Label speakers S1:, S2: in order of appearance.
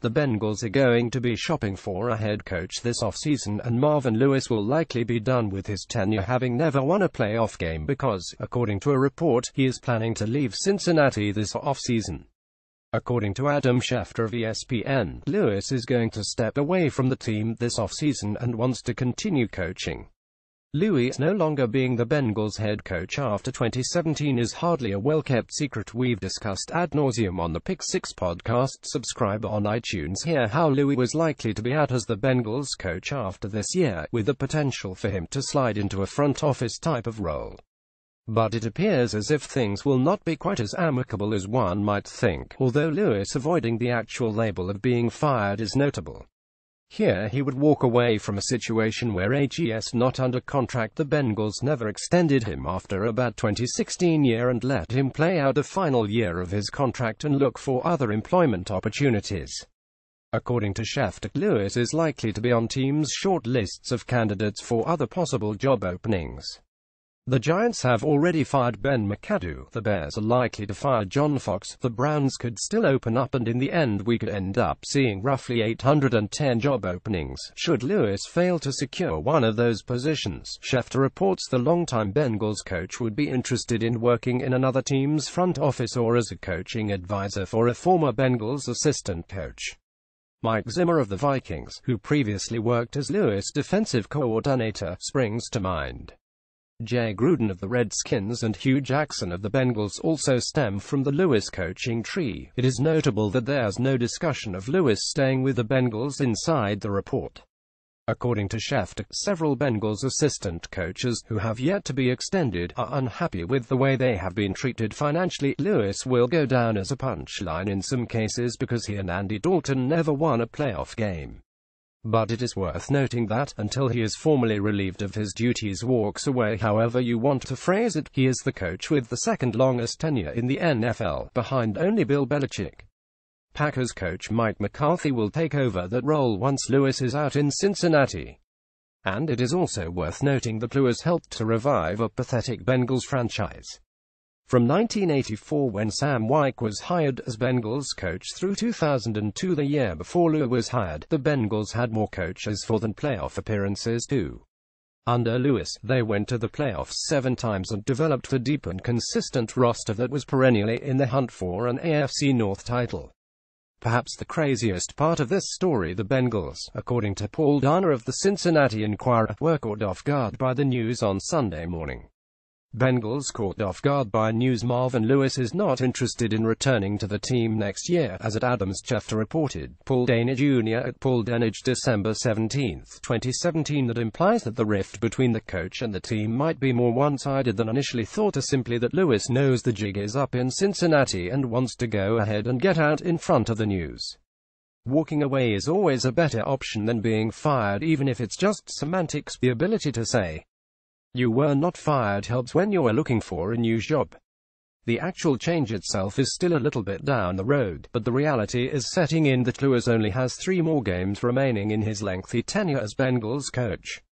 S1: The Bengals are going to be shopping for a head coach this offseason, and Marvin Lewis will likely be done with his tenure, having never won a playoff game because, according to a report, he is planning to leave Cincinnati this offseason. According to Adam Schefter of ESPN, Lewis is going to step away from the team this offseason and wants to continue coaching. Lewis no longer being the Bengals head coach after 2017 is hardly a well-kept secret we've discussed ad nauseum on the Pick 6 podcast. Subscribe on iTunes. Hear how Lewis was likely to be out as the Bengals coach after this year, with the potential for him to slide into a front office type of role. But it appears as if things will not be quite as amicable as one might think, although Lewis avoiding the actual label of being fired is notable. Here he would walk away from a situation where HES not under contract. The Bengals never extended him after a bad 2016 year and let him play out the final year of his contract and look for other employment opportunities. According to Schefter, Lewis is likely to be on teams' short lists of candidates for other possible job openings. The Giants have already fired Ben McAdoo. The Bears are likely to fire John Fox. The Browns could still open up, and in the end we could end up seeing roughly 810 job openings, should Lewis fail to secure one of those positions. Schefter reports the longtime Bengals coach would be interested in working in another team's front office or as a coaching advisor for a former Bengals assistant coach. Mike Zimmer of the Vikings, who previously worked as Lewis' defensive coordinator, springs to mind. Jay Gruden of the Redskins and Hugh Jackson of the Bengals also stem from the Lewis coaching tree. It is notable that there's no discussion of Lewis staying with the Bengals inside the report. According to Schefter, several Bengals assistant coaches, who have yet to be extended, are unhappy with the way they have been treated financially. Lewis will go down as a punchline in some cases because he and Andy Dalton never won a playoff game. But it is worth noting that, until he is formally relieved of his duties, walks away, however you want to phrase it, he is the coach with the second longest tenure in the NFL, behind only Bill Belichick. Packers coach Mike McCarthy will take over that role once Lewis is out in Cincinnati. And it is also worth noting that Lewis helped to revive a pathetic Bengals franchise. From 1984, when Sam Wyke was hired as Bengals coach, through 2002, the year before Lewis was hired, the Bengals had more coaches for than playoff appearances too. Under Lewis, they went to the playoffs 7 times and developed a deep and consistent roster that was perennially in the hunt for an AFC North title. Perhaps the craziest part of this story, the Bengals, according to Paul Dana of the Cincinnati Enquirer, were caught off guard by the news on Sunday morning. Bengals caught off guard by news Marvin Lewis is not interested in returning to the team next year, as Adams Schefter reported. Paul Dana Jr. at Paul Denage, December 17, 2017. That implies that the rift between the coach and the team might be more one-sided than initially thought, or simply that Lewis knows the jig is up in Cincinnati and wants to go ahead and get out in front of the news. Walking away is always a better option than being fired, even if it's just semantics. The ability to say, "You were not fired," helps when you are looking for a new job. The actual change itself is still a little bit down the road, but the reality is setting in that Lewis only has 3 more games remaining in his lengthy tenure as Bengals coach.